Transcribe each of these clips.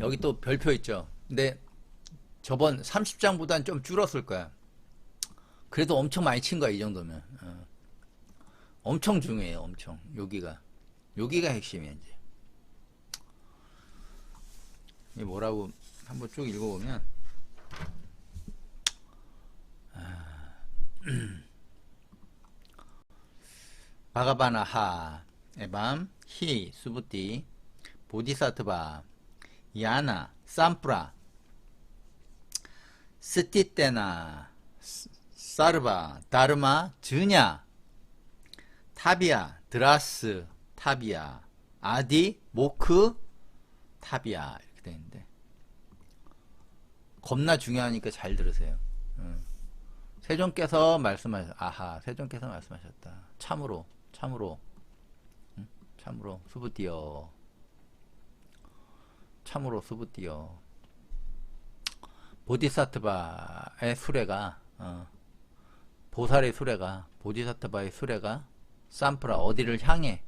여기 또 별표 있죠. 근데 저번 30장보다는 좀 줄었을 거야. 그래도 엄청 많이 친 거야, 이 정도면. 엄청 중요해요, 엄청. 여기가 핵심이야, 이제. 이 뭐라고 한번 쭉 읽어보면, 바가바나하, 에밤, 히, 수부띠, 보디사트바, 야나, 삼프라, 스티테나, 사르바, 다르마, 즈냐, 타비아, 드라스, 타비아, 아디, 모크, 타비아 이렇게 되는데 겁나 중요하니까 잘 들으세요. 세종께서 말씀하셨다. 참으로, 참으로 수부띠여, 참으로 수부띠여. 보디사트바의 수레가 보살의 수레가 보디사트바의 수레가 삼프라 어디를 향해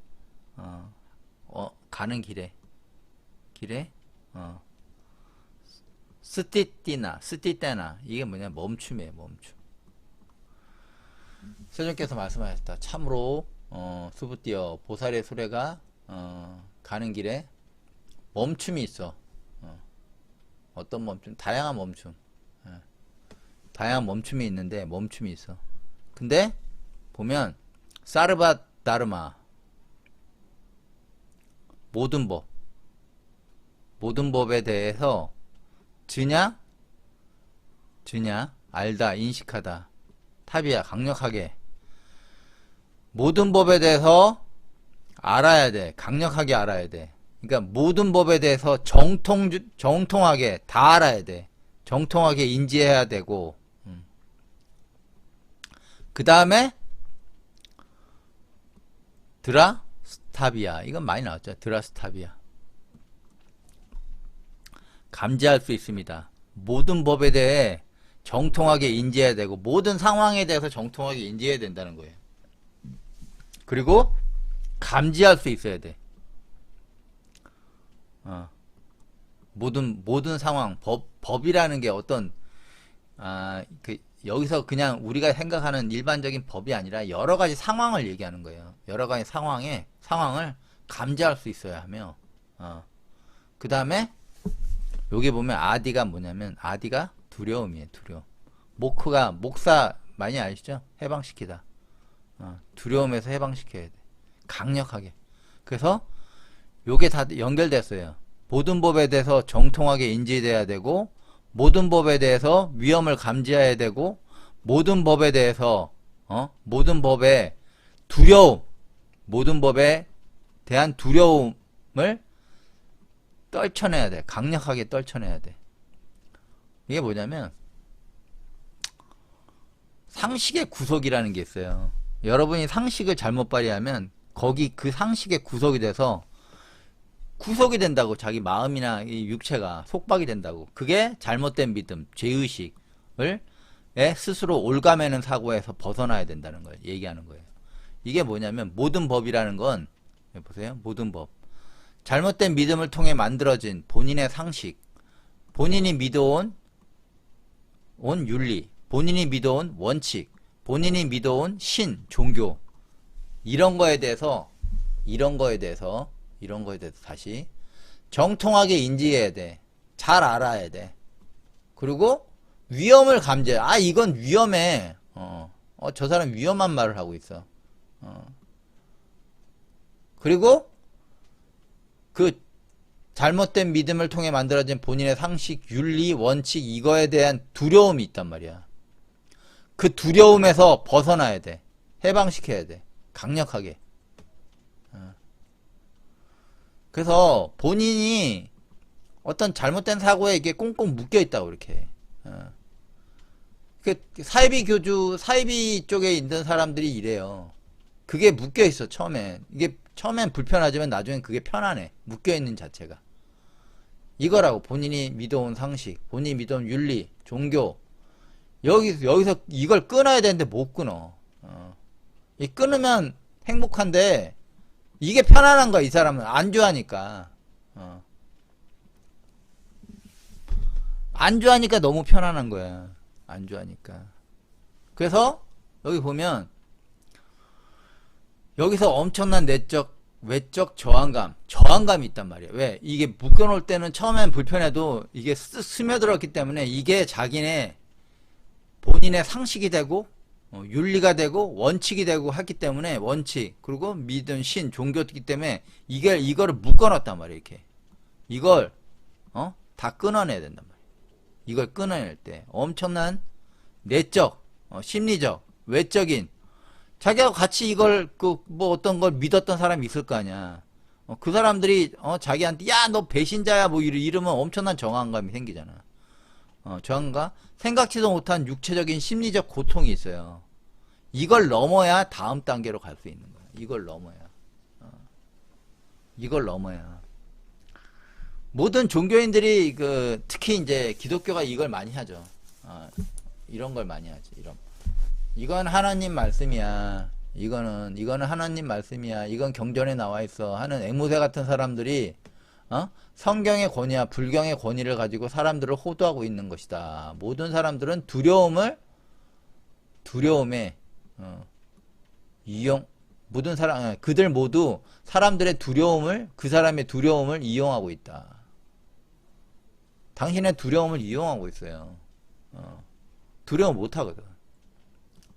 가는 길에 스티테나 이게 뭐냐 멈춤이에요. 멈춤. 세종께서 말씀하셨다. 참으로 수부띠여 보살의 수레가 가는 길에 멈춤이 있어. 어떤 멈춤? 다양한 멈춤. 다양한 멈춤이 있는데 멈춤이 있어. 근데 보면 사르바 다르마 모든 법에 대해서 즈냐 알다 인식하다 탑이야 강력하게 모든 법에 대해서 알아야 돼. 강력하게 알아야 돼. 그러니까 모든 법에 대해서 정통하게 다 알아야 돼. 정통하게 인지해야 되고 그 다음에 드라스타비아 이건 많이 나왔죠. 드라스타비아 감지할 수 있습니다. 모든 법에 대해 정통하게 인지해야 되고 모든 상황에 대해서 정통하게 인지해야 된다는 거예요. 그리고 감지할 수 있어야 돼. 모든 상황 법이라는 게 어떤 여기서 그냥 우리가 생각하는 일반적인 법이 아니라 여러 가지 상황을 얘기하는 거예요. 여러 가지 상황을 감지할 수 있어야 하며 그 다음에 여기 보면 아디가 뭐냐면 아디가 두려움이에요. 두려움. 모크가 목사 많이 아시죠? 해방시키다. 두려움에서 해방시켜야 돼. 강력하게. 그래서 요게 다 연결됐어요. 모든 법에 대해서 정통하게 인지돼야 되고 모든 법에 대해서 위험을 감지해야 되고 모든 법에 대해서 모든 법의 두려움 모든 법에 대한 두려움을 떨쳐내야 돼. 강력하게 떨쳐내야 돼. 이게 뭐냐면 상식의 구석이라는 게 있어요. 여러분이 상식을 잘못 발휘하면 거기 그 상식의 구석이 돼서 구속이 된다고. 자기 마음이나 이 육체가 속박이 된다고. 그게 잘못된 믿음, 죄의식을 스스로 올가매는 사고에서 벗어나야 된다는 걸 얘기하는 거예요. 이게 뭐냐면 모든 법이라는 건 보세요. 모든 법. 잘못된 믿음을 통해 만들어진 본인의 상식, 본인이 믿어온 윤리, 본인이 믿어온 원칙, 본인이 믿어온 신, 종교 이런 거에 대해서 다시 정통하게 인지해야 돼. 잘 알아야 돼. 그리고 위험을 감지해. 이건 위험해. 저 사람 위험한 말을 하고 있어. 그리고 그 잘못된 믿음을 통해 만들어진 본인의 상식, 윤리, 원칙 이거에 대한 두려움이 있단 말이야. 그 두려움에서 벗어나야 돼. 해방시켜야 돼. 강력하게. 그래서 본인이 어떤 잘못된 사고에 이게 꽁꽁 묶여 있다고 이렇게. 사이비 쪽에 있는 사람들이 이래요. 그게 묶여 있어 처음에. 이게 처음엔 불편하지만 나중엔 그게 편안해. 묶여 있는 자체가. 이거라고. 본인이 믿어온 상식, 본인이 믿어온 윤리, 종교. 여기서 이걸 끊어야 되는데 못 끊어. 이 끊으면 행복한데 이게 편안한 거야. 이 사람은 안주하니까. 안주하니까 너무 편안한 거야. 안주하니까. 그래서 여기 보면 여기서 엄청난 내적 외적 저항감이 있단 말이야. 왜? 이게 묶여놓을 때는 처음엔 불편해도 이게 스며들었기 때문에 이게 자기네 본인의 상식이 되고 윤리가 되고 원칙이 되고 하기 때문에 원칙 그리고 믿음 신 종교이기 때문에 이거를 묶어놨단 말이야. 이렇게 이걸 다 끊어내야 된단 말이야. 이걸 끊어낼 때 엄청난 내적 심리적 외적인 자기하고 같이 이걸 뭐 어떤 걸 믿었던 사람이 있을 거 아니야. 그 사람들이 자기한테 야 너 배신자야 뭐 이러면 엄청난 정황감이 생기잖아. 저항과 생각지도 못한 육체적인 심리적 고통이 있어요. 이걸 넘어야 다음 단계로 갈 수 있는 거야. 이걸 넘어야. 이걸 넘어야. 모든 종교인들이 특히 이제 기독교가 이걸 많이 하죠. 이런 걸 많이 하지. 이건 하나님 말씀이야. 이거는 하나님 말씀이야. 이건 경전에 나와 있어. 하는 앵무새 같은 사람들이 성경의 권위와 불경의 권위를 가지고 사람들을 호도하고 있는 것이다. 모든 사람들은 두려움에 그들 모두 사람들의 두려움을 그 사람의 두려움을 이용하고 있다. 당신의 두려움을 이용하고 있어요. 두려움 못 하거든.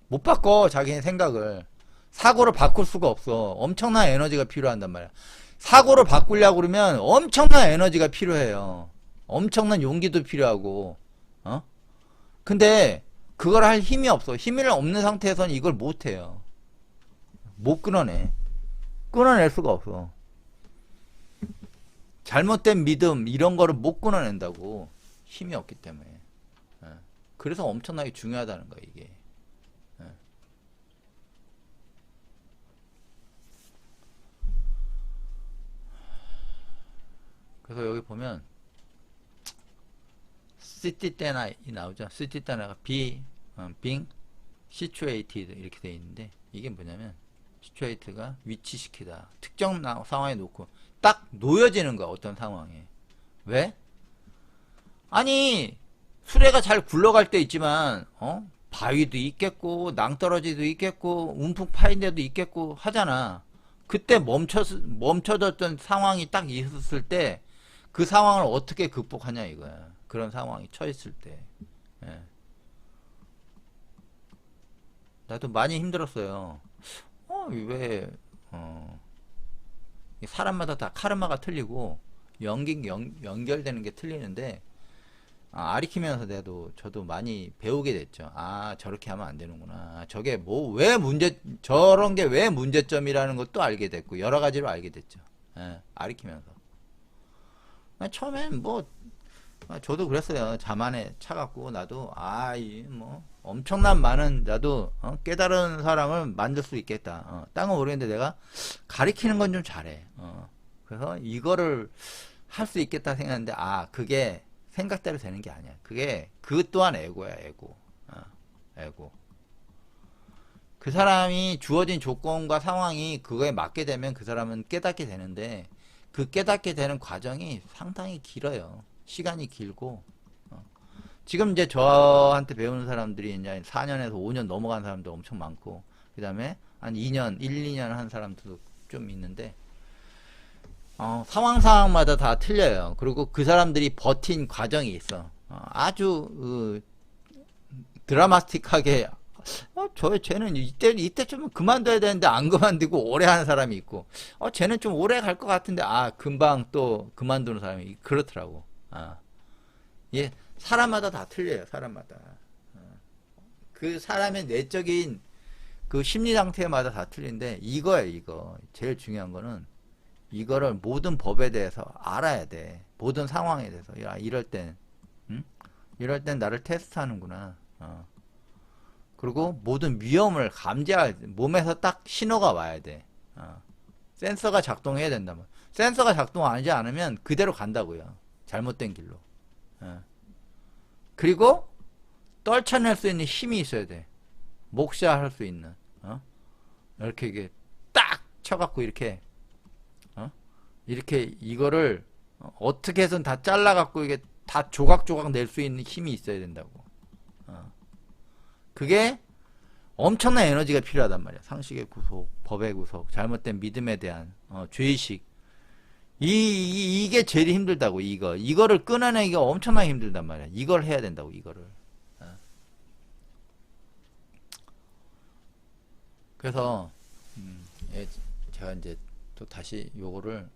못 바꿔 자기의 생각을. 사고를 바꿀 수가 없어. 엄청난 에너지가 필요한단 말이야. 사고를 바꾸려고 그러면 엄청난 에너지가 필요해요. 엄청난 용기도 필요하고. 근데 그걸 할 힘이 없어. 힘이 없는 상태에서는 이걸 못 해요. 못 끊어내. 끊어낼 수가 없어. 잘못된 믿음 이런 거를 못 끊어낸다고. 힘이 없기 때문에. 그래서 엄청나게 중요하다는 거야 이게. 그래서 여기 보면 시티때나이 나오죠. 시티때나가 being situated 이렇게 되어 있는데 이게 뭐냐면 situate가 위치시키다. 특정 상황에 놓고 딱 놓여지는 거야. 어떤 상황에. 왜? 아니 수레가 잘 굴러갈 때 있지만 바위도 있겠고 낭떠러지도 있겠고 움푹 파인 데도 있겠고 하잖아. 그때 멈춰졌던 상황이 딱 있었을 때 그 상황을 어떻게 극복하냐 이거야. 그런 상황이 처했을 때. 예. 나도 많이 힘들었어요. 왜 사람마다 다 카르마가 틀리고 연결되는 게 틀리는데 아리키면서 저도 많이 배우게 됐죠. 저렇게 하면 안 되는구나. 저게 저런 게 왜 문제점이라는 것도 알게 됐고 여러 가지로 알게 됐죠. 예, 아리키면서. 처음엔 저도 그랬어요. 자만에 차갖고 나도 엄청난 많은 나도 깨달은 사람을 만들 수 있겠다. 딴 건 모르겠는데 내가 가리키는 건 좀 잘해. 그래서 이거를 할 수 있겠다 생각했는데 그게 생각대로 되는 게 아니야. 그것 또한 에고야. 에고. 그 사람이 주어진 조건과 상황이 그거에 맞게 되면 그 사람은 깨닫게 되는데 그 깨닫게 되는 과정이 상당히 길어요. 시간이 길고 지금 이제 저한테 배우는 사람들이 이제 4년에서 5년 넘어간 사람도 엄청 많고 그 다음에 한 2년, 2년 한 사람들도 좀 있는데 상황마다 다 틀려요. 그리고 그 사람들이 버틴 과정이 있어. 아주 드라마틱하게 쟤는 이때 좀 그만둬야 되는데 안 그만두고 오래 하는 사람이 있고 쟤는 좀 오래 갈 것 같은데 금방 또 그만두는 사람이 그렇더라고. 예, 사람마다 다 틀려요. 사람마다. 그 사람의 내적인 그 심리 상태마다 다 틀린데 이거예요. 이거 제일 중요한 거는 이거를 모든 법에 대해서 알아야 돼. 모든 상황에 대해서. 이럴 땐 나를 테스트하는구나. 그리고 모든 위험을 감지할 몸에서 딱 신호가 와야 돼. 센서가 작동해야 된다면. 센서가 작동하지 않으면 그대로 간다고요. 잘못된 길로. 그리고 떨쳐낼 수 있는 힘이 있어야 돼. 목샷할 수 있는. 이렇게 이게 딱 쳐갖고 이렇게 이거를 어떻게 해서는 다 잘라갖고 이게 다 조각조각 낼 수 있는 힘이 있어야 된다고. 그게 엄청난 에너지가 필요하단 말이야. 상식의 구속, 법의 구속, 잘못된 믿음에 대한 죄의식. 이게 제일 힘들다고. 이거를 끊어내기가 엄청나게 힘들단 말이야. 이걸 해야 된다고. 이거를. 그래서 제가 이제 또 다시 요거를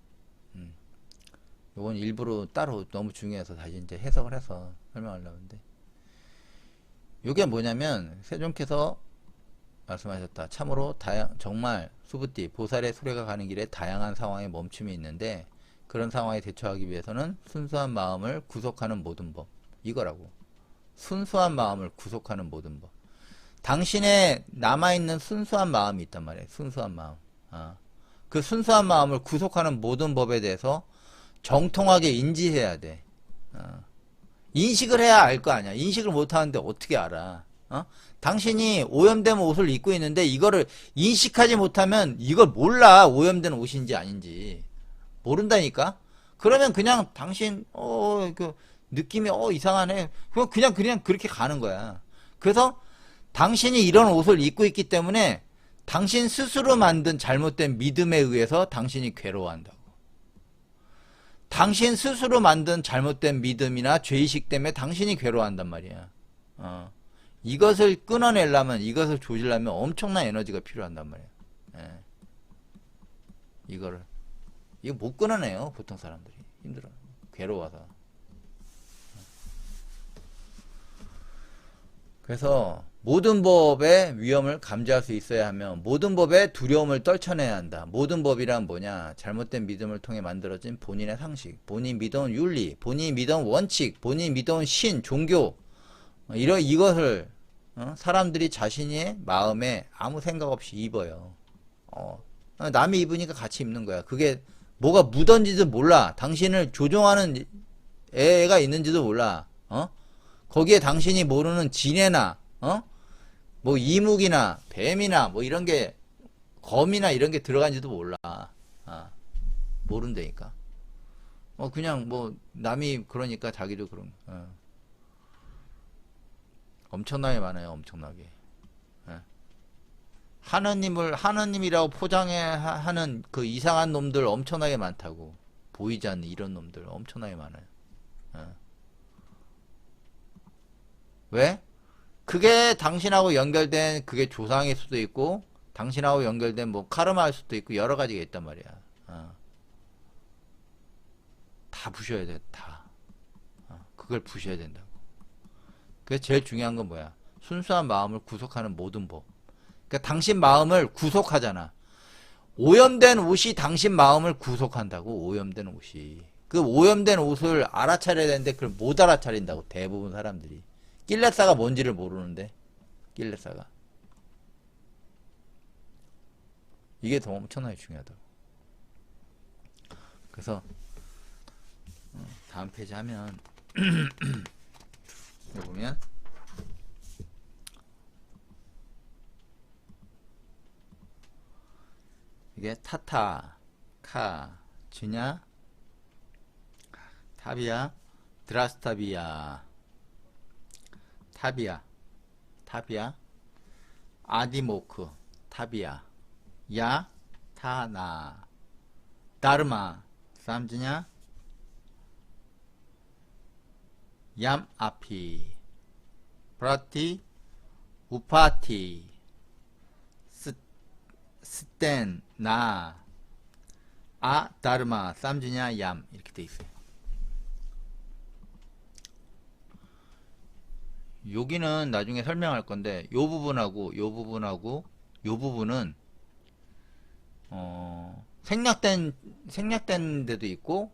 요건 일부러 따로 너무 중요해서 다시 이제 해석을 해서 설명하려고 하는데, 요게 뭐냐면 세종께서 말씀하셨다. 참으로 정말 수부띠 보살의 수레가 가는 길에 다양한 상황에 멈춤이 있는데 그런 상황에 대처하기 위해서는 순수한 마음을 구속하는 모든 법, 이거라고. 순수한 마음을 구속하는 모든 법. 당신의 남아있는 순수한 마음이 있단 말이에요. 순수한 마음. 그 순수한 마음을 구속하는 모든 법에 대해서 정통하게 인지해야 돼. 인식을 해야 알 거 아니야. 인식을 못하는데 어떻게 알아? 당신이 오염된 옷을 입고 있는데 이거를 인식하지 못하면 이걸 몰라. 오염된 옷인지 아닌지 모른다니까. 그러면 그냥 당신 그 느낌이 이상하네. 그냥 그렇게 가는 거야. 그래서 당신이 이런 옷을 입고 있기 때문에 당신 스스로 만든 잘못된 믿음에 의해서 당신이 괴로워한다고. 당신 스스로 만든 잘못된 믿음이나 죄의식 때문에 당신이 괴로워한단 말이야. 이것을 끊어내려면, 이것을 조지려면 엄청난 에너지가 필요한단 말이야. 이거 못 끊어내요. 보통 사람들이. 힘들어. 괴로워서. 그래서 모든 법의 위험을 감지할 수 있어야 하며 모든 법의 두려움을 떨쳐내야 한다. 모든 법이란 뭐냐? 잘못된 믿음을 통해 만들어진 본인의 상식, 본인이 믿어온 윤리, 본인이 믿어온 원칙, 본인이 믿어온 신, 종교, 이것을 사람들이 자신의 마음에 아무 생각 없이 입어요. 남이 입으니까 같이 입는 거야. 그게 뭐가 묻은지도 몰라. 당신을 조종하는 애가 있는지도 몰라. 거기에 당신이 모르는 진해나 뭐 이묵이나 뱀이나 뭐 이런 게, 검이나 이런 게 들어간지도 몰라. 모른다니까. 그냥 뭐 남이 그러니까 자기도 그런. 엄청나게 많아요. 엄청나게. 하느님이라고 포장하는 그 이상한 놈들 엄청나게 많다고. 보이지 않는 이런 놈들 엄청나게 많아요. 왜? 그게 당신하고 연결된 그게 조상일 수도 있고, 당신하고 연결된 뭐 카르마일 수도 있고, 여러 가지가 있단 말이야. 다 부셔야 돼. 다. 그걸 부셔야 된다고. 그래서 제일 중요한 건 뭐야? 순수한 마음을 구속하는 모든 법. 그러니까 당신 마음을 구속하잖아. 오염된 옷이 당신 마음을 구속한다고. 오염된 옷이. 그 오염된 옷을 알아차려야 되는데 그걸 못 알아차린다고. 대부분 사람들이. 낄레사가 뭔지를 모르는데. 낄레사가. 이게 더 엄청나게 중요하다고. 그래서 다음 페이지 하면 여기 보면 이게 타타, 카, 주냐, 타비아, 드라스타비아, 타비아, 아디모크, 타비아, 야, 타나, 다르마, 쌈지냐, 얌 아피, 브라티, 우파티, 스텐, 나, 다르마, 쌈지냐, 얌. 이렇게 돼 있어요. 여기는 나중에 설명할 건데, 요 부분하고 요 부분은 생략된 데도 있고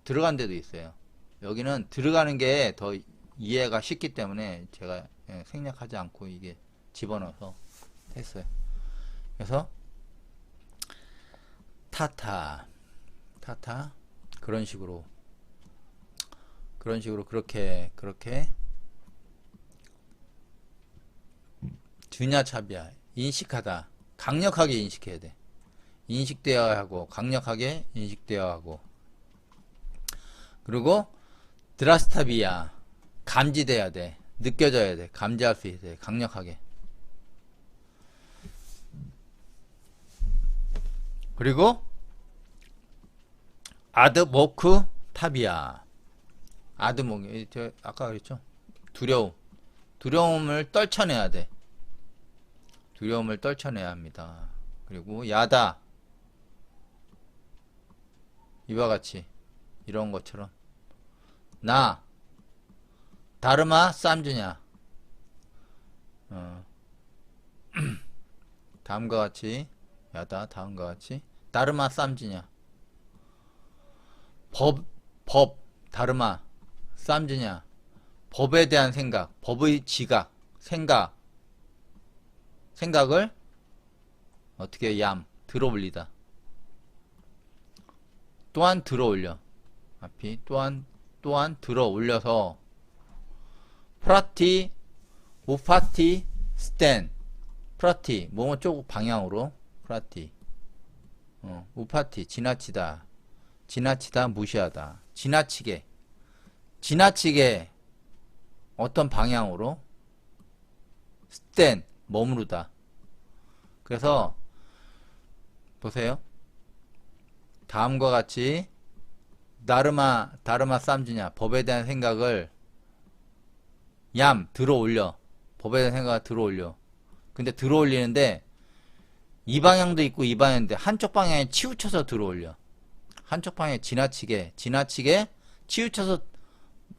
들어간 데도 있어요. 여기는 들어가는 게 더 이해가 쉽기 때문에 제가 생략하지 않고 이게 집어넣어서 했어요. 그래서 타타 그런 식으로 그렇게 주냐차비야, 인식하다, 강력하게 인식해야 돼. 인식되어야 하고, 강력하게 인식되어야 하고, 그리고 드라스타비아. 감지돼야 돼. 느껴져야 돼. 감지할 수 있어야 돼. 강력하게. 그리고 아드모크 타비아. 아드모크. 저 아까 그랬죠? 두려움. 두려움을 떨쳐내야 돼. 두려움을 떨쳐내야 합니다. 그리고 야다. 이와 같이 이런 것처럼 나 다르마 쌈주냐. 다음과 같이 야다. 다음과 같이 다르마 쌈주냐. 법 다르마 쌈주냐. 법에 대한 생각, 법의 지각, 생각을 어떻게 들어 올리다. 또한 들어 올려. 앞이 또한 들어 올려서 프라티 우파티 스탠. 프라티 뭐뭐 쪽 방향으로 프라티 우파티 지나치다. 지나치다 무시하다. 지나치게 어떤 방향으로 스탠 머무르다. 그래서 보세요. 다음과 같이 다르마 쌈주냐. 법에 대한 생각을 들어 올려. 법에 대한 생각을 들어 올려. 근데 들어 올리는데 이 방향도 있고 이 방향인데 한쪽 방향에 치우쳐서 들어 올려. 한쪽 방향에 지나치게 치우쳐서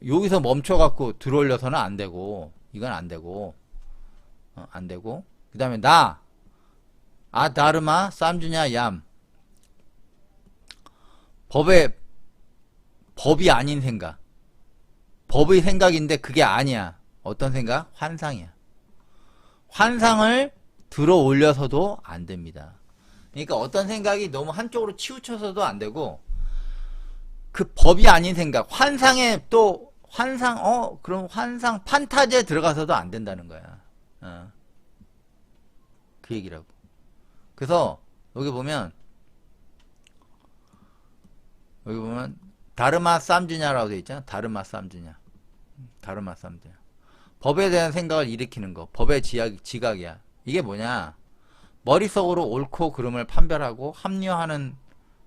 여기서 멈춰갖고 들어 올려서는 안 되고, 이건 안 되고, 안 되고. 그 다음에 다르마 쌈주냐 법이 아닌 생각. 법의 생각인데 그게 아니야. 어떤 생각? 환상이야. 환상을 들어 올려서도 안 됩니다. 그러니까 어떤 생각이 너무 한쪽으로 치우쳐서도 안 되고, 그 법이 아닌 생각, 환상에 또 그럼 환상 판타지에 들어가서도 안 된다는 거야. 그 얘기라고. 그래서 여기 보면 다르마 쌈주냐라고 되어 있잖아. 다르마 쌈주냐. 법에 대한 생각을 일으키는 거. 법의 지각이야. 이게 뭐냐? 머릿속으로 옳고 그름을 판별하고 합리화하는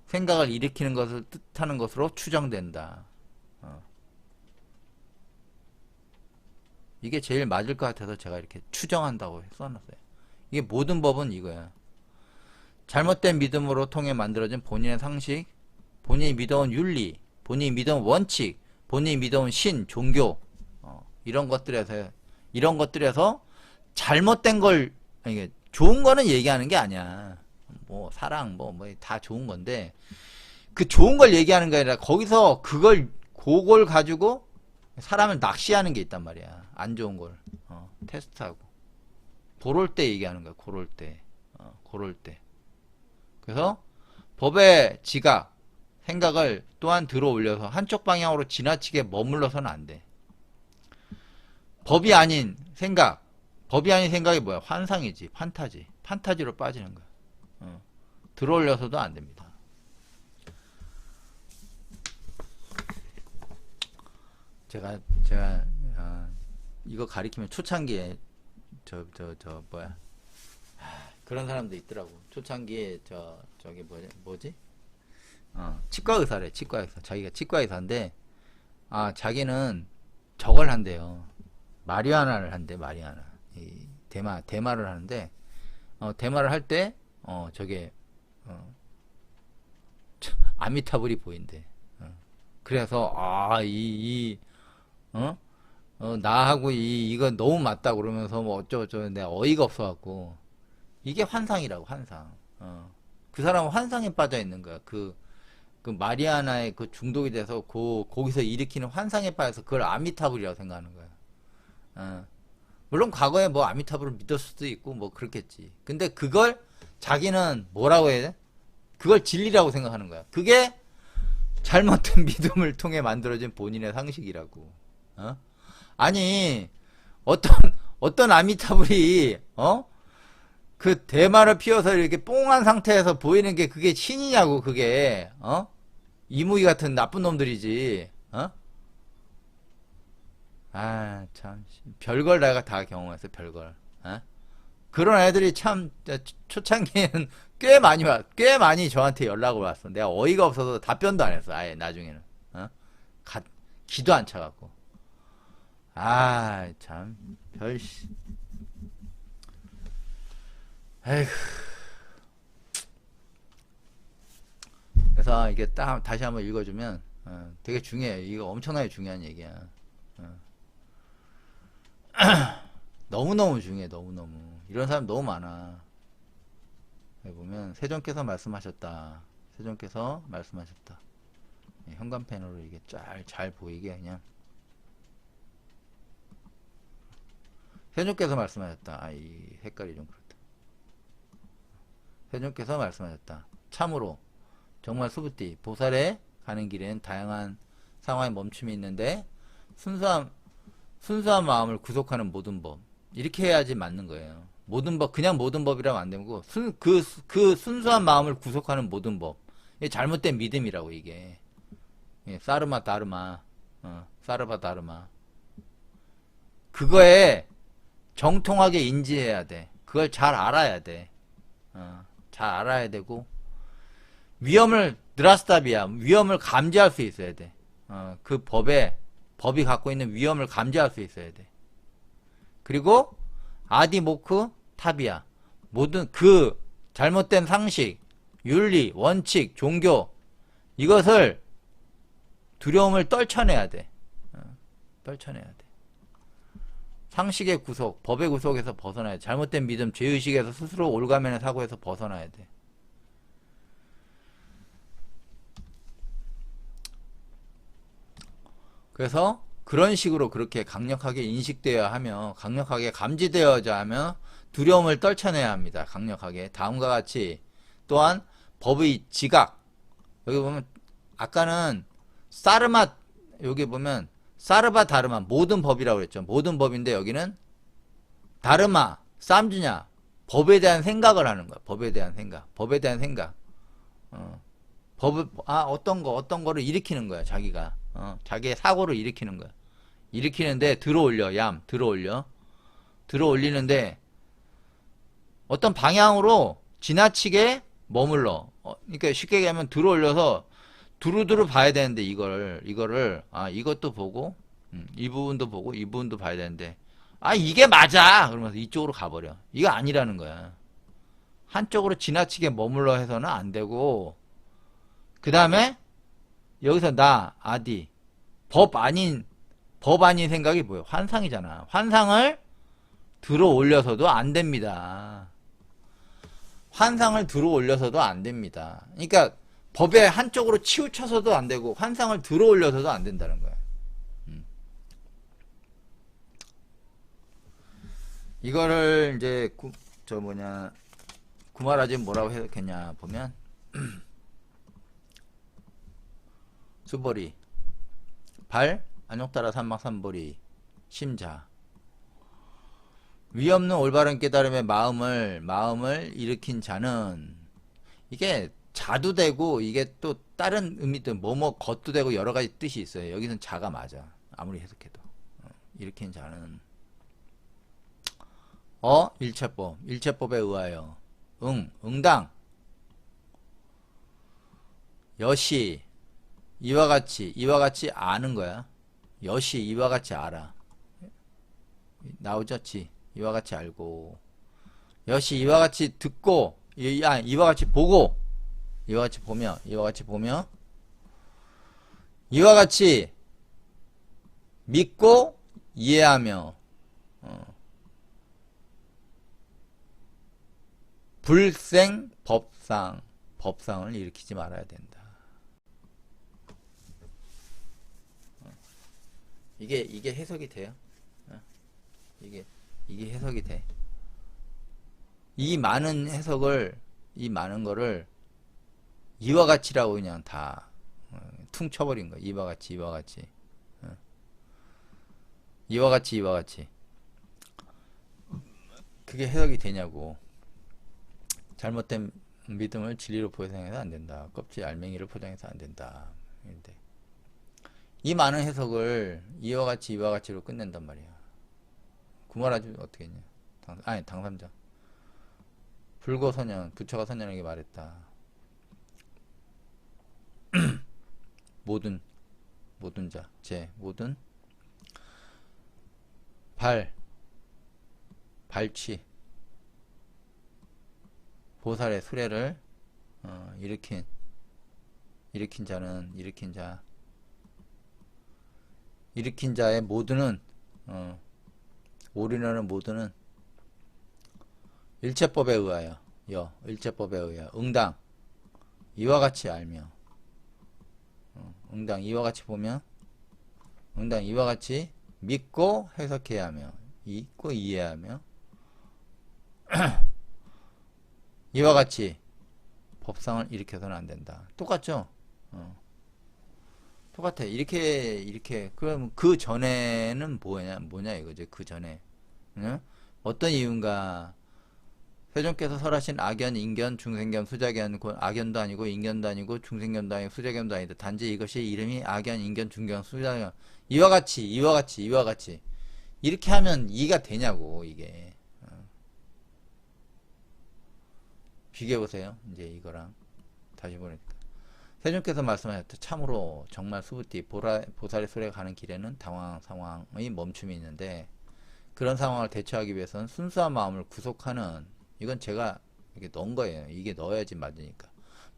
생각을 일으키는 것을 뜻하는 것으로 추정된다. 이게 제일 맞을 것 같아서 제가 이렇게 추정한다고 써놨어요. 이게 모든 법은 이거야. 잘못된 믿음으로 통해 만들어진 본인의 상식, 본인이 믿어온 윤리, 본인이 믿어온 원칙, 본인이 믿어온 신, 종교, 이런 것들에서 잘못된 걸, 이게 좋은 거는 얘기하는 게 아니야. 뭐 사랑 다 좋은 건데, 그 좋은 걸 얘기하는 게 아니라 거기서 그걸 가지고 사람을 낚시하는 게 있단 말이야. 안 좋은 걸 테스트하고 고럴 때 얘기하는 거야. 고럴 때. 그래서 법의 지각, 생각을 또한 들어 올려서 한쪽 방향으로 지나치게 머물러서는 안 돼. 법이 아닌 생각이 뭐야? 환상이지. 판타지로 빠지는 거야. 들어 올려서도 안 됩니다. 제가 이거 가리키면 초창기에 그런 사람도 있더라고. 초창기에 저기 뭐지? 치과 의사래. 자기가 치과 의사인데 자기는 저걸 한대요. 마리아나를 한대. 마리아나. 이 대마를 하는데 대마를 할 때 저게 아미타불이 보인대. 그래서 나하고 이거 너무 맞다 그러면서 뭐 어쩌고저쩌고 내가 어이가 없어갖고 이게 환상이라고. 환상. 그 사람은 환상에 빠져 있는 거야. 그 마리아나의 그 중독이 돼서 거기서 일으키는 환상에 빠져서 그걸 아미타불이라고 생각하는 거야. 물론 과거에 뭐 아미타불을 믿을 수도 있고 뭐 그렇겠지. 근데 그걸 자기는 뭐라고 해야 돼? 그걸 진리라고 생각하는 거야. 그게 잘못된 믿음을 통해 만들어진 본인의 상식이라고. 아니 어떤 아미타불이 그 대마를 피워서 이렇게 뽕한 상태에서 보이는 게 그게 신이냐고. 그게 이무기 같은 나쁜 놈들이지. 아, 참. 별걸 내가 다 경험했어, 별걸. 어? 그런 애들이 참, 초창기에는 꽤 많이 저한테 연락을 왔어. 내가 어이가 없어서 답변도 안 했어, 아예, 나중에는. 어? 가, 기도 안 차갖고. 아, 참. 별씨. 에휴. 그래서 이게 딱 다시 한번 읽어주면, 되게 중요해. 이거 엄청나게 중요한 얘기야. 어. 너무너무 중요해, 너무너무. 이런 사람 너무 많아. 여기 보면, 세존께서 말씀하셨다. 세존께서 말씀하셨다. 현관펜으로 이게 잘 보이게 그냥. 세존께서 말씀하셨다. 아, 이 색깔이 좀 그렇다. 세존께서 말씀하셨다. 참으로, 정말 수부띠, 보살에 가는 길엔 다양한 상황의 멈춤이 있는데, 순수한 마음을 구속하는 모든 법. 이렇게 해야지 맞는 거예요. 모든 법, 그냥 모든 법이라면 안 되고, 그 순수한 마음을 구속하는 모든 법. 이게 잘못된 믿음이라고, 이게. 사르마, 다르마. 사르바, 다르마. 그거에 정통하게 인지해야 돼. 그걸 잘 알아야 돼. 잘 알아야 되고, 드라스타비아, 위험을 감지할 수 있어야 돼. 그 법이 갖고 있는 위험을 감지할 수 있어야 돼. 그리고, 아디모크 타비아. 모든 그 잘못된 상식, 윤리, 원칙, 종교, 이것을 두려움을 떨쳐내야 돼. 떨쳐내야 돼. 상식의 구속, 법의 구속에서 벗어나야 돼. 잘못된 믿음, 죄의식에서 스스로 올가면의 사고에서 벗어나야 돼. 그래서 그런 식으로 그렇게 강력하게 인식되어야 하며, 강력하게 감지되어야 하며, 두려움을 떨쳐내야 합니다. 강력하게. 다음과 같이 또한 법의 지각. 여기 보면 아까는 사르마, 여기 보면 사르바 다르마, 모든 법이라고 그랬죠. 모든 법인데 여기는 다르마, 쌈주냐, 법에 대한 생각을 하는 거야. 법에 대한 생각. 법에 대한 생각. 어떤 거를 일으키는 거야, 자기가. 자기의 사고를 일으키는 거야. 일으키는데 들어올려, 들어올리는데 어떤 방향으로 지나치게 머물러. 그러니까 쉽게 얘기하면 들어올려서 두루두루 봐야 되는데 이거를 이것도 보고 이 부분도 보고 이 부분도 봐야 되는데 이게 맞아 그러면서 이쪽으로 가버려. 이거 아니라는 거야. 한쪽으로 지나치게 머물러 해서는 안 되고, 그 다음에 여기서 법 아닌 생각이 뭐예요? 환상이잖아. 환상을 들어 올려서도 안 됩니다. 환상을 들어 올려서도 안 됩니다. 그러니까 법의 한쪽으로 치우쳐서도 안 되고 환상을 들어 올려서도 안 된다는 거야. 이거를 이제 구마라지 뭐라고 해석했냐 보면 수보리 발 안욕따라 삼막삼보리 심자 위없는 올바른 깨달음의 마음을 일으킨 자는, 이게 자도 되고 이게 또 다른 의미도 뭐뭐 겉도 되고 여러 가지 뜻이 있어요. 여기서는 자가 맞아. 아무리 해석해도. 일으킨 자는 일체법에 의하여 응당 여시 이와 같이 아는 거야. 여시 이와 같이 알아. 나오죠? 이와 같이 알고, 여시 이와 같이 듣고, 이와 같이 보고, 이와 같이 보며, 이와 같이 믿고 이해하며, 불생 법상을 일으키지 말아야 된다. 이게 해석이 돼요. 이게 해석이 돼. 이 많은 거를 이와 같이라고 그냥 다 퉁쳐버린 거야. 이와 같이. 그게 해석이 되냐고. 잘못된 믿음을 진리로 포장해서 안 된다. 껍질 알맹이를 포장해서 안 된다. 근데 이 많은 해석을 이와 같이로 끝낸단 말이야. 그 말 아주 어떻게 했냐. 당삼자. 불고선연, 부처가 선연에게 말했다. 모든 자, 모든 발취, 보살의 수레를 일으킨 자는, 일으킨 자의 모두는, 올인하는 모두는 일체법에 의하여, 일체법에 의하여, 응당, 이와 같이 알며, 응당, 이와 같이 보면, 응당, 이와 같이 믿고 해석해야 하며, 믿고 이해하며, 이와 같이 법상을 일으켜서는 안 된다. 똑같죠? 똑같아. 이렇게. 그럼 그 전에는 뭐냐 이거지. 그 전에. 응? 어떤 이유인가? 세존께서 설하신 악견, 인견, 중생견, 수자견, 악견도 아니고 인견도 아니고 중생견도 아니고 수자견도 아니다. 단지 이것이 이름이 악견, 인견, 중견, 수자견. 이와 같이. 이렇게 하면 이해가 되냐고, 이게. 비교해보세요. 이제 이거랑. 다시 보니까. 세존께서 말씀하셨다. 참으로 정말 수부띠 보살의 수레가 가는 길에는 상황의 멈춤이 있는데, 그런 상황을 대처하기 위해서는 순수한 마음을 구속하는, 이건 제가 이렇게 넣은 거예요. 이게 넣어야지 맞으니까.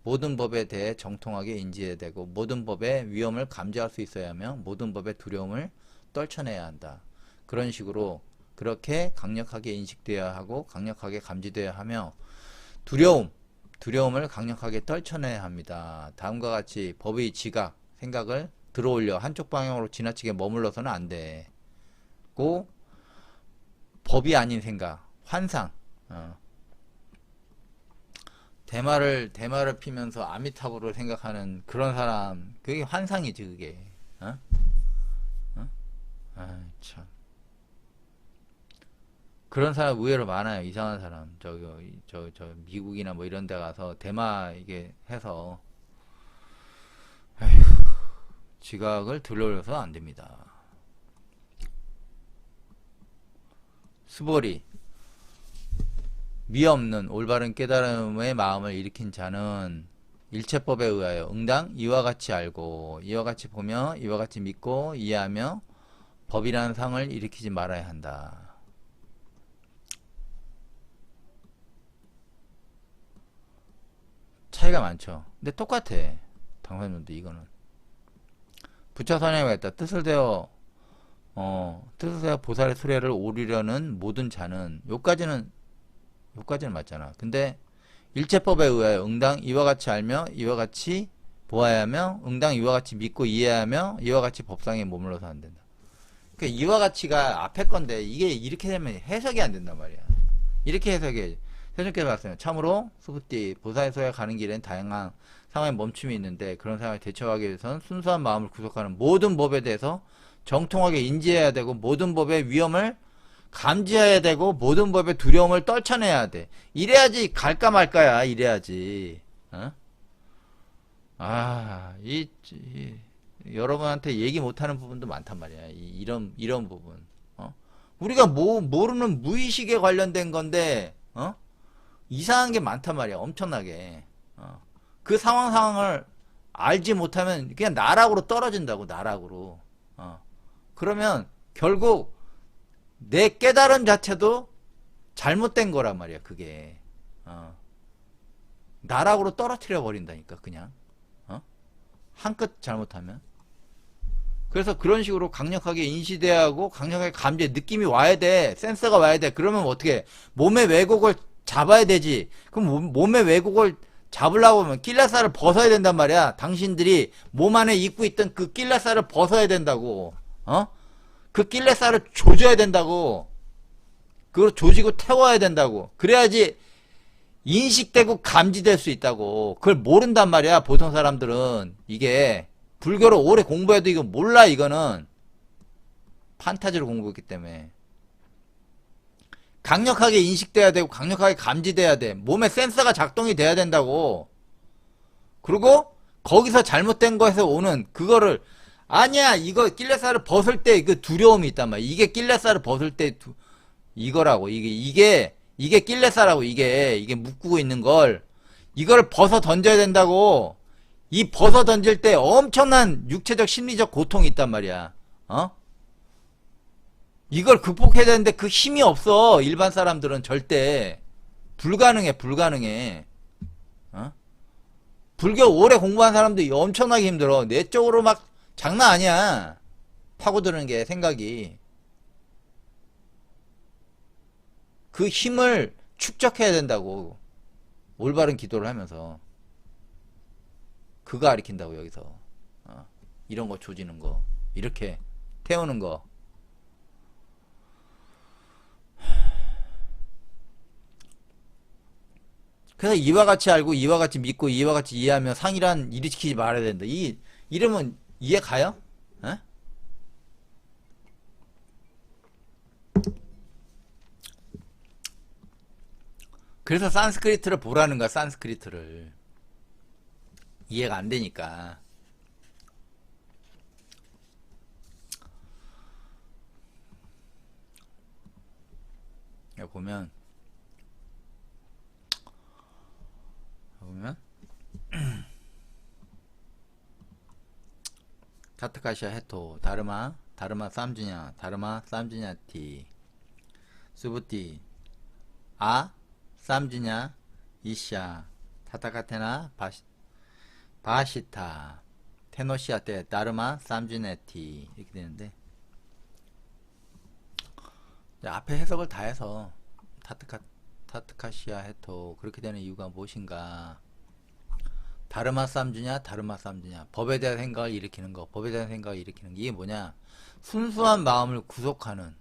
모든 법에 대해 정통하게 인지해야 되고, 모든 법의 위험을 감지할 수 있어야 하며, 모든 법의 두려움을 떨쳐내야 한다. 그런 식으로 그렇게 강력하게 인식되어야 하고 강력하게 감지되어야 하며, 두려움을 강력하게 떨쳐내야 합니다. 다음과 같이 법의 지각, 생각을 들어올려 한쪽 방향으로 지나치게 머물러서는 안 되고, 법이 아닌 생각, 환상, 대마를 피면서 아미타불을 생각하는 그런 사람, 그게 환상이지, 그게. 참. 그런 사람 의외로 많아요. 이상한 사람. 저 미국이나 뭐 이런 데 가서 대마 이게 해서, 에휴, 지각을 들어올려서 안 됩니다. 수보리. 미 없는 올바른 깨달음의 마음을 일으킨 자는 일체법에 의하여 응당 이와 같이 알고, 이와 같이 보며, 이와 같이 믿고 이해하며 법이라는 상을 일으키지 말아야 한다. 차이가 많죠. 근데 똑같아. 당사자도 이거는. 부처 선행에 했다. 뜻을 대어 보살의 수레를 오르려는 모든 자는, 요까지는 맞잖아. 근데 일체법에 의하여 응당 이와 같이 알며 이와 같이 보아야 하며, 응당 이와 같이 믿고 이해하며 이와 같이 법상에 머물러서 안 된다. 그러니까 이와 같이가 앞에 건데, 이게 이렇게 되면 해석이 안 된단 말이야. 이렇게 해석해. 세존께서 말씀하셨어요. 참으로 수부띠 보살의 수레가 가는 길엔 다양한 상황의 멈춤이 있는데, 그런 상황을 대처하기 위해서는 순수한 마음을 구속하는 모든 법에 대해서 정통하게 인지해야 되고, 모든 법의 위험을 감지해야 되고, 모든 법의 두려움을 떨쳐내야 돼. 이래야지 갈까 말까야. 이래야지. 여러분한테 얘기 못하는 부분도 많단 말이야. 이런 부분. 우리가 모르는 무의식에 관련된 건데, 이상한 게 많단 말이야. 엄청나게. 그 상황을 알지 못하면 그냥 나락으로 떨어진다고. 나락으로. 그러면 결국 내 깨달음 자체도 잘못된 거란 말이야. 그게. 나락으로 떨어뜨려 버린다니까. 그냥. 한 끗 잘못하면. 그래서 그런 식으로 강력하게 인식돼야 하고, 강력하게 감지, 느낌이 와야 돼. 센서가 와야 돼. 그러면 어떻게? 몸의 왜곡을 잡아야 되지. 그럼 몸의 왜곡을 잡으려고 하면 낄라살을 벗어야 된단 말이야. 당신들이 몸 안에 입고 있던 그 낄라살을 벗어야 된다고. 그 낄라살을 조져야 된다고. 그걸 조지고 태워야 된다고. 그래야지 인식되고 감지될 수 있다고. 그걸 모른단 말이야. 보통 사람들은. 이게 불교를 오래 공부해도 이거 몰라. 이거는 판타지로 공부했기 때문에. 강력하게 인식돼야 되고 강력하게 감지돼야 돼. 몸에 센서가 작동이 돼야 된다고. 그리고 거기서 잘못된 거에서 오는 그거를 아니야, 이거 낄레살을 벗을 때 그 두려움이 있단 말이야. 이게 낄레살을 벗을 때 이거라고. 이게 낄레살하고 이게 묶고 있는 걸, 이걸 벗어 던져야 된다고. 이 벗어 던질 때 엄청난 육체적 심리적 고통이 있단 말이야. 어? 이걸 극복해야 되는데 그 힘이 없어. 일반 사람들은 절대. 불가능해. 어? 불교 오래 공부한 사람들이 엄청나게 힘들어. 내적으로 막 장난 아니야. 파고드는 게 생각이. 그 힘을 축적해야 된다고. 올바른 기도를 하면서. 그거 가리킨다고 여기서. 이런 거 조지는 거. 이렇게 태우는 거. 그래서 이와 같이 알고 이와 같이 믿고 이와 같이 이해하며 상이란 일으키지 말아야 된다. 이 이름은 이해 가요? 에? 그래서 산스크리트를 보라는 거야. 산스크리트를. 이해가 안 되니까. 여기 보면 타트카시아 헤토 다르마 쌈주냐 수부티 쌈주냐 이샤 타타카테나 바시타 테노시아 때 다르마 쌈주네티 이렇게 되는데, 앞에 해석을 다 해서 타트카시아 헤토 그렇게 되는 이유가 무엇인가. 다르마 쌈주냐 법에 대한 생각을 일으키는 거. 이게 뭐냐, 순수한 마음을 구속하는,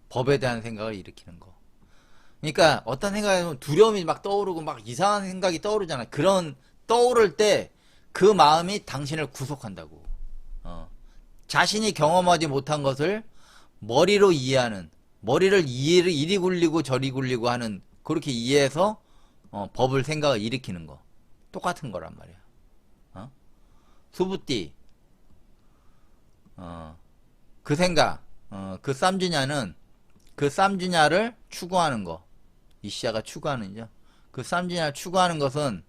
법에 대한 생각을 일으키는 거. 그러니까 어떤 생각이 두려움이 막 떠오르고 막 이상한 생각이 떠오르잖아. 그런 떠오를 때 그 마음이 당신을 구속한다고. 자신이 경험하지 못한 것을 머리로 이해하는, 머리를 이리 굴리고 저리 굴리고 하는, 그렇게 이해해서 법을 생각을 일으키는 거. 똑같은 거란 말이야. 수부띠, 그 생각, 그 쌈주냐는 그 쌈주냐를 추구하는 거. 이시아가 추구하는죠. 그 쌈주냐를 추구하는 것은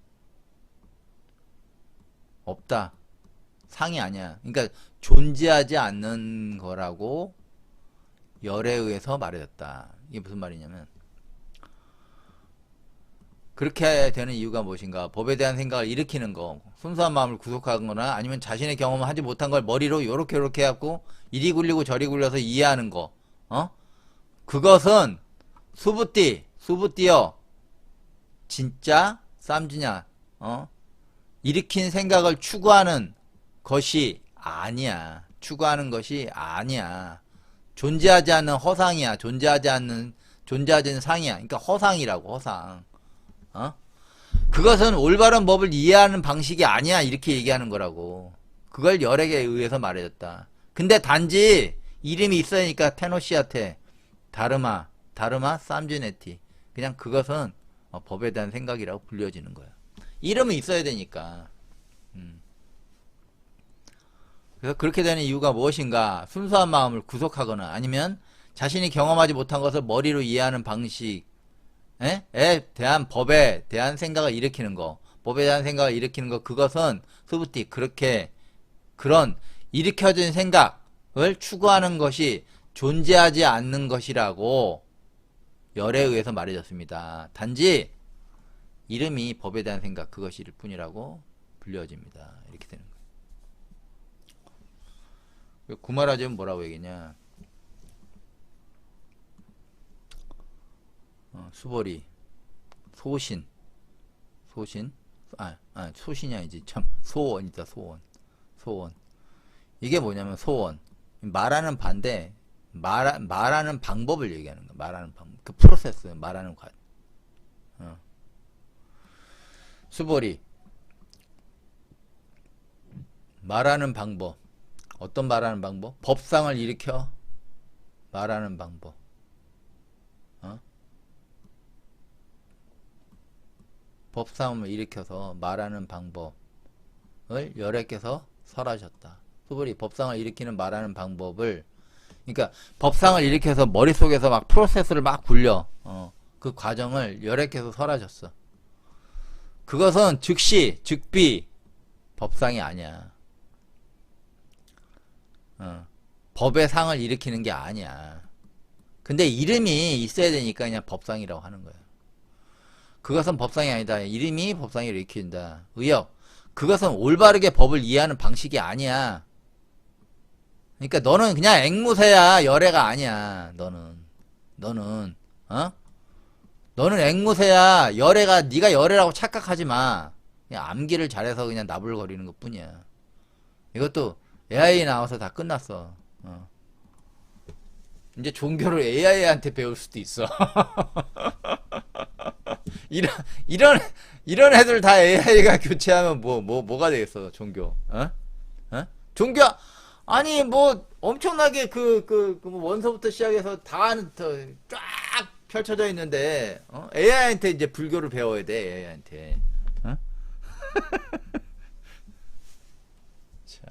없다. 상이 아니야. 그러니까 존재하지 않는 거라고 열에 의해서 말해졌다. 이게 무슨 말이냐면, 그렇게 되는 이유가 무엇인가? 법에 대한 생각을 일으키는 거, 순수한 마음을 구속하거나 아니면 자신의 경험을 하지 못한 걸 머리로 요렇게 해갖고 이리 굴리고 저리 굴려서 이해하는 거. 그것은 수부띠여 진짜 쌈주냐 일으킨 생각을 추구하는 것이 아니야. 존재하지 않는 허상이야. 존재하지 않는 상이야. 그러니까 허상이라고, 허상. 그것은 올바른 법을 이해하는 방식이 아니야. 이렇게 얘기하는 거라고. 그걸 열에게 의해서 말해졌다. 근데 단지 이름이 있으니까 테노시아테 다르마 쌈주네티, 그냥 그것은 법에 대한 생각이라고 불려지는 거야. 이름은 있어야 되니까. 그래서 그렇게 되는 이유가 무엇인가? 순수한 마음을 구속하거나 아니면 자신이 경험하지 못한 것을 머리로 이해하는 방식에 대한 법에 대한 생각을 일으키는 거. 법에 대한 생각을 일으키는 거, 그것은 수부티, 그런 일으켜진 생각을 추구하는 것이 존재하지 않는 것이라고 열에 의해서 말해졌습니다. 단지 이름이 법에 대한 생각, 그것일 뿐이라고 불려집니다. 이렇게 되는 거예요. 구마라지는 뭐라고 얘기냐? 수보리, 소신, 소신이 아니지, 참, 소원이다, 소원. 이게 뭐냐면, 소원. 말하는 반대, 말하는 방법을 얘기하는 거야. 말하는 방법. 그 프로세스, 말하는 과정. 수보리. 말하는 방법. 어떤 말하는 방법? 법상을 일으켜 말하는 방법. 법상을 일으켜서 말하는 방법을 열애께서 설하셨다. 수불이 법상을 일으키는 말하는 방법을, 그러니까 법상을 일으켜서 머릿속에서 막 프로세스를 막 굴려. 그 과정을 요약해서 설하셨어. 그것은 즉시, 즉비 법상이 아니야. 법의 상을 일으키는 게 아니야. 근데 이름이 있어야 되니까 그냥 법상이라고 하는 거야. 그것은 법상이 아니다. 이름이 법상을 일으킨다. 의역. 그것은 올바르게 법을 이해하는 방식이 아니야. 그러니까 너는 그냥 앵무새야. 열애가 아니야. 너는 너는 앵무새야. 열애가, 네가 열애라고 착각하지 마. 그냥 암기를 잘해서 그냥 나불거리는 것 뿐이야. 이것도 AI 나와서 다 끝났어. 이제 종교를 AI한테 배울 수도 있어. 이런 애들 다 AI가 교체하면 뭐가 되겠어, 종교. 종교, 아니, 뭐, 엄청나게 뭐 원서부터 시작해서 쫙 펼쳐져 있는데, AI한테 이제 불교를 배워야 돼, AI한테. 자,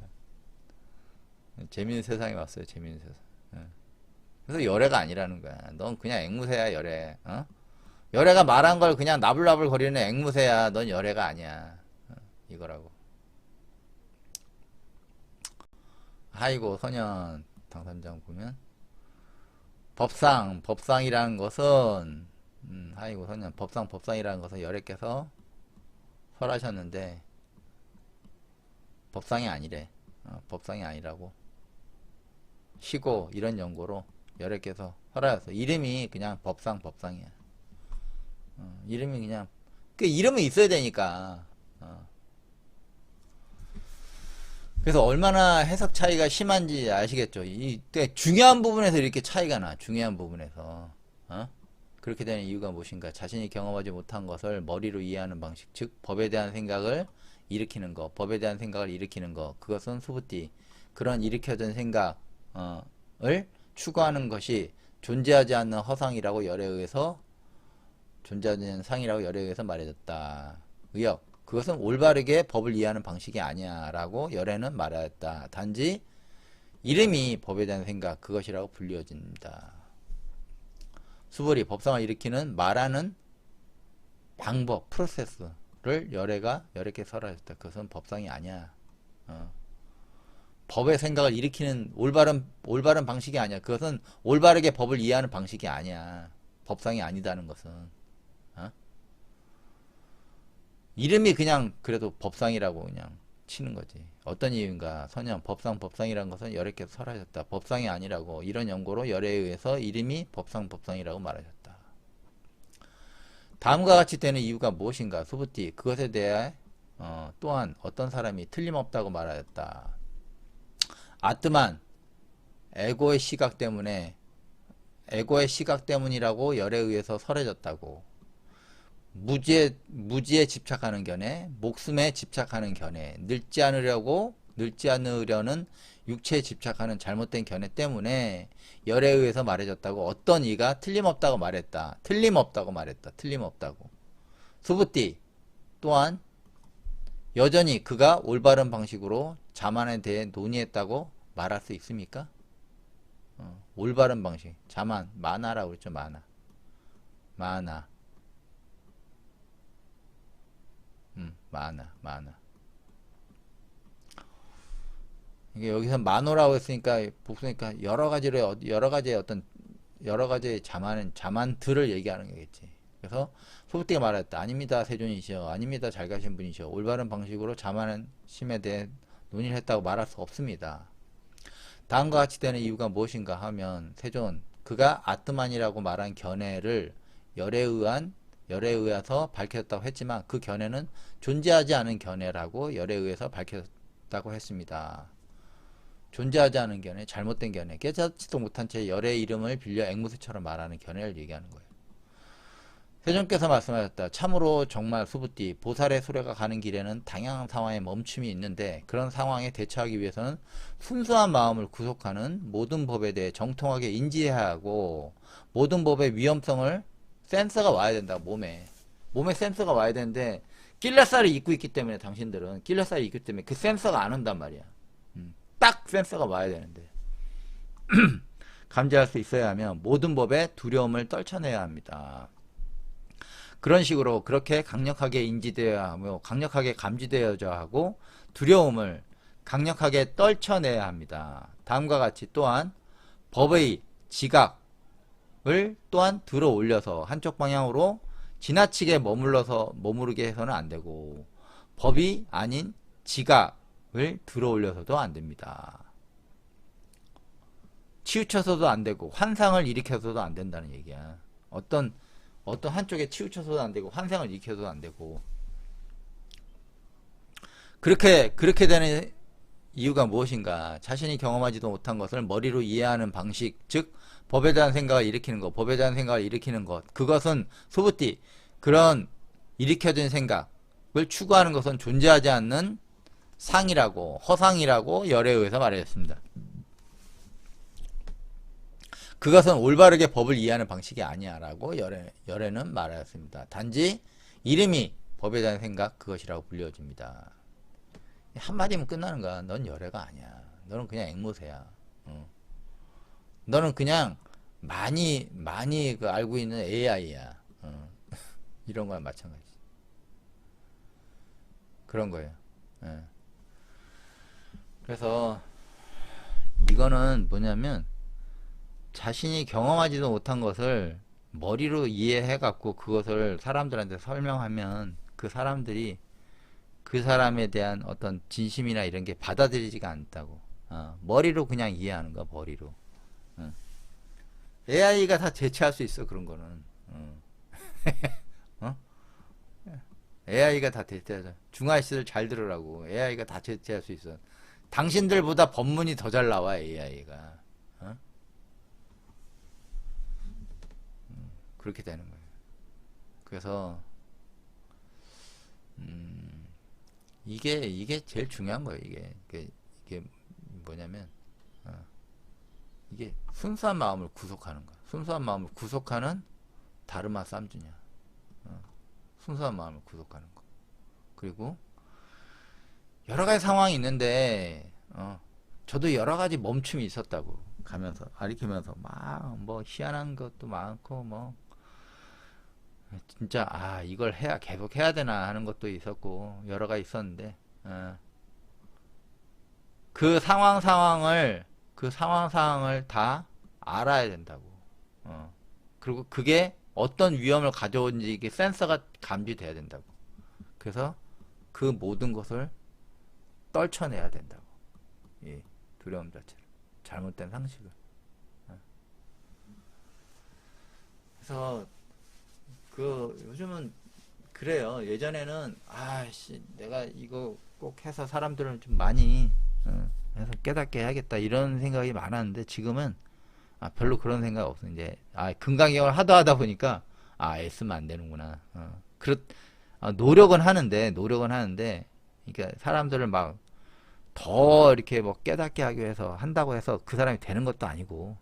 재밌는 세상이 왔어요, 재밌는 세상. 그래서 열애가 아니라는 거야. 넌 그냥 앵무새야, 열애. 열애가 말한 걸 그냥 나불나불 거리는 앵무새야. 넌 열애가 아니야. 이거라고. 아이고, 선현 당선장 보면 법상이라는 것은 아이고, 선현 법상이라는 것은 열애께서 설하셨는데 법상이 아니래. 법상이 아니라고. 시고 이런 연고로 열애께서 설하였어. 이름이 그냥 법상이야. 이름이 그냥 그 이름은 있어야 되니까. 그래서 얼마나 해석 차이가 심한지 아시겠죠. 이때 중요한 부분에서 이렇게 차이가 나. 중요한 부분에서. 그렇게 되는 이유가 무엇인가? 자신이 경험하지 못한 것을 머리로 이해하는 방식, 즉 법에 대한 생각을 일으키는 거, 법에 대한 생각을 일으키는 거. 그것은 수부띠. 그런 일으켜진 생각을 추구하는 것이 존재하지 않는 허상이라고 열에 의해서 존재하지 않는 상이라고 열에 의해서 말해졌다. 의역. 그것은 올바르게 법을 이해하는 방식이 아니야 라고 열에는 말하였다. 단지 이름이 법에 대한 생각, 그것이라고 불리워진다. 수불이 법상을 일으키는 말하는 방법, 프로세스를 열에게 설하였다. 그것은 법상이 아니야. 법의 생각을 일으키는 올바른 방식이 아니야. 그것은 올바르게 법을 이해하는 방식이 아니야. 법상이 아니다는 것은. 이름이 그냥 그래도 법상이라고 그냥 치는 거지. 어떤 이유인가? 선영, 법상이라는 것은 열애께서 설하셨다. 법상이 아니라고. 이런 연고로 열애에 의해서 이름이 법상이라고 말하셨다. 다음과 같이 되는 이유가 무엇인가? 수부띠. 그것에 대해 또한 어떤 사람이 틀림없다고 말하였다. 아트만 에고의 시각 때문이라고 열에 의해서 설해졌다고. 무지에 집착하는 견해, 목숨에 집착하는 견해, 늙지 않으려는 육체에 집착하는 잘못된 견해 때문에 열에 의해서 말해졌다고. 어떤 이가 틀림없다고 말했다. 틀림없다고. 수부띠 또한 여전히 그가 올바른 방식으로 자만에 대해 논의했다고 말할 수 있습니까? 올바른 방식. 자만, 만화라고 그랬죠. 만화. 이게 여기서 만호라고 했으니까 복수니까 여러 가지의 자만들을 얘기하는 거겠지. 그래서 소부띠가 말했다. 아닙니다, 세존이시여. 아닙니다, 잘 가신 분이시여. 올바른 방식으로 자만한 심에 대해 논의를 했다고 말할 수 없습니다. 다음과 같이 되는 이유가 무엇인가 하면 세존, 그가 아트만이라고 말한 견해를 열에 의해서 밝혀졌다고 했지만 그 견해는 존재하지 않은 견해라고 열에 의해서 밝혀졌다고 했습니다. 존재하지 않은 견해, 잘못된 견해, 깨닫지도 못한 채 열의 이름을 빌려 앵무새처럼 말하는 견해를 얘기하는 거예요. 세존께서 말씀하셨다. 참으로 정말 수부띠, 보살의 수레가 가는 길에는 다양한 상황에 멈춤이 있는데 그런 상황에 대처하기 위해서는 순수한 마음을 구속하는 모든 법에 대해 정통하게 인지해야 하고 모든 법의 위험성을 센서가 와야 된다. 몸에 센서가 와야 되는데 낄레살이 입고 있기 때문에 당신들은 낄레살이 있기 때문에 그 센서가 안 온단 말이야. 딱 센서가 와야 되는데 감지할 수 있어야 하면 모든 법에 두려움을 떨쳐내야 합니다. 그런 식으로 그렇게 강력하게 인지되어야 하며 강력하게 감지되어야 하고 두려움을 강력하게 떨쳐내야 합니다. 다음과 같이 또한 법의 지각을 또한 들어 올려서 한쪽 방향으로 지나치게 머무르게 해서는 안 되고 법이 아닌 지각을 들어 올려서도 안 됩니다. 치우쳐서도 안 되고 환상을 일으켜서도 안 된다는 얘기야. 어떤 한쪽에 치우쳐서도 안 되고 환상을 일으켜서도 안 되고 그렇게 되는 이유가 무엇인가? 자신이 경험하지도 못한 것을 머리로 이해하는 방식, 즉 법에 대한 생각을 일으키는 것, 법에 대한 생각을 일으키는 것, 그것은 소부띠, 그런 일으켜진 생각을 추구하는 것은 존재하지 않는 상이라고, 허상이라고 열에 의해서 말했습니다. 그것은 올바르게 법을 이해하는 방식이 아니야 라고 열에는 말하였습니다. 단지 이름이 법에 대한 생각, 그것이라고 불려집니다. 한마디면 끝나는 거야. 넌 열애가 아니야. 너는 그냥 앵무새야. 너는 그냥 많이 그 알고 있는 AI야. 이런 거랑 마찬가지. 그런 거예요. 그래서 이거는 뭐냐면 자신이 경험하지도 못한 것을 머리로 이해해 갖고 그것을 사람들한테 설명하면 그 사람들이 그 사람에 대한 어떤 진심이나 이런 게 받아들이지가 않다고. 머리로 그냥 이해하는 거야, 머리로. AI가 다 대체할 수 있어, 그런 거는. AI가 다 대체하자. 중아씨들 잘 들으라고. AI가 다 대체할 수 있어. 당신들보다 법문이 더 잘 나와, AI가. 그렇게 되는 거예요. 그래서, 이게 제일 중요한 거예요. 이게 뭐냐면 이게 순수한 마음을 구속하는 거야. 순수한 마음을 구속하는 다르마 쌈주냐. 순수한 마음을 구속하는 거. 그리고 여러 가지 상황이 있는데 저도 여러 가지 멈춤이 있었다고 가면서 가리키면서 막 뭐 희한한 것도 많고 뭐 진짜 이걸 계속 해야 되나 하는 것도 있었고 여러 가지 있었는데 그 상황을 다 알아야 된다고. 그리고 그게 어떤 위험을 가져오는지 이게 센서가 감지돼야 된다고. 그래서 그 모든 것을 떨쳐내야 된다고. 이 두려움 자체를, 잘못된 상식을. 그래서 요즘은 그래요. 예전에는 내가 이거 꼭 해서 사람들을 좀 많이 해서 깨닫게 해야겠다 이런 생각이 많았는데 지금은 별로 그런 생각 없어. 이제 금강경을 하다 보니까 애쓰면 안 되는구나. 노력은 하는데 그러니까 사람들을 막 더 이렇게 뭐 깨닫게 하기 위해서 한다고 해서 그 사람이 되는 것도 아니고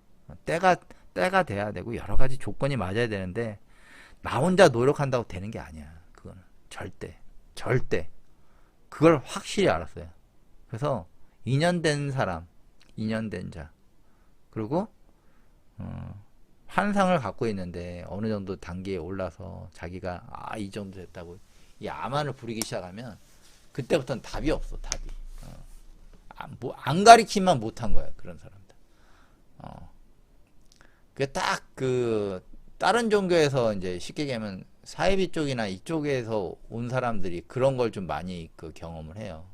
때가 돼야 되고 여러 가지 조건이 맞아야 되는데 나 혼자 노력한다고 되는 게 아니야. 그거는 절대 그걸 확실히 알았어요. 그래서 인연된 사람, 인연된 자, 그리고 환상을 갖고 있는데 어느 정도 단계에 올라서 자기가 이 정도 됐다고 이 아만을 부리기 시작하면 그때부터는 답이 없어. 답이 안 가리키만 못한 거야. 그런 사람들. 그게 딱 다른 종교에서 이제 쉽게 얘기하면 사이비 쪽이나 이쪽에서 온 사람들이 그런 걸 좀 많이 경험을 해요.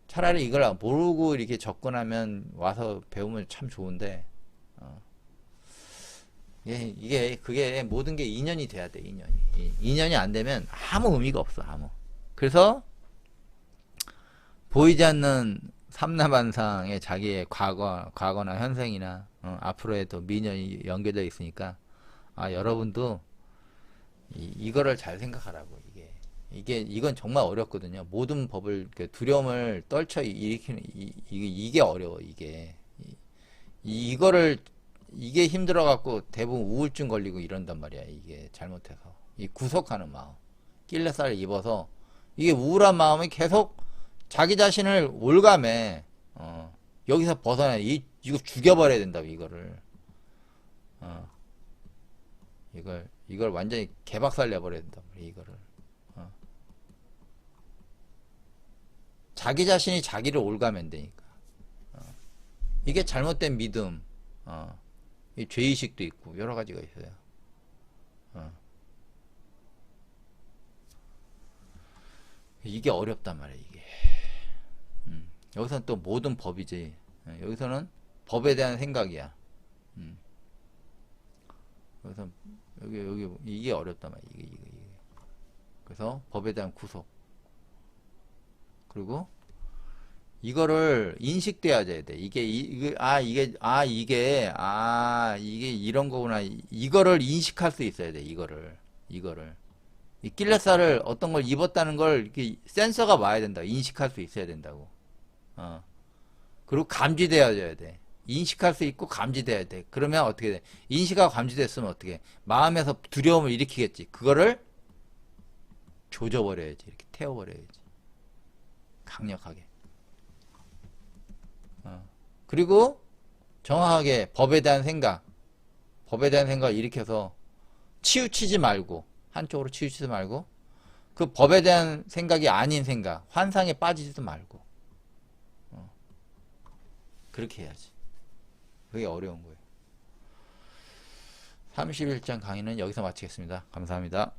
차라리 이걸 모르고 이렇게 접근하면 와서 배우면 참 좋은데 그게 모든 게 인연이 돼야 돼. 인연이 안 되면 아무 의미가 없어. 그래서 보이지 않는 삼라반상에 자기의 과거나 현생이나 앞으로에도 미련이 연결되어 있으니까 여러분도 이거를 잘 생각하라고. 이건 정말 어렵거든요. 모든 법을 두려움을 떨쳐 일으키는 이게 어려워. 이게 힘들어 갖고 대부분 우울증 걸리고 이런단 말이야. 이게 잘못해서 이 구속하는 마음, 낄레살을 입어서 이게 우울한 마음이 계속 자기 자신을 올감해. 여기서 벗어나. 이거 죽여버려야 된다고, 이거를. 이걸 완전히 개박살 내버려야 된다고, 이거를. 자기 자신이 자기를 올가맨다니까. 이게 잘못된 믿음, 이 죄의식도 있고, 여러 가지가 있어요. 이게 어렵단 말이야, 이게. 여기서는 또 모든 법이지. 여기서는 법에 대한 생각이야. 그래서 여기 이게 어렵단 말이야. 이게. 그래서 법에 대한 구속. 그리고 이거를 인식돼야 돼. 이게 이게 이런 거구나. 이거를 인식할 수 있어야 돼. 이거를. 이 낄레살을 어떤 걸 입었다는 걸 이렇게 센서가 와야 된다. 인식할 수 있어야 된다고. 그리고 감지되어야 돼. 인식할 수 있고 감지돼야 돼. 그러면 어떻게 돼? 인식하고 감지됐으면 어떻게 해? 마음에서 두려움을 일으키겠지. 그거를 조져버려야지. 이렇게 태워버려야지. 강력하게. 그리고 정확하게 법에 대한 생각을 일으켜서 치우치지 말고, 한쪽으로 치우치지 말고, 그 법에 대한 생각이 아닌 생각, 환상에 빠지지도 말고, 그렇게 해야지. 그게 어려운 거예요. 31장 강의는 여기서 마치겠습니다. 감사합니다.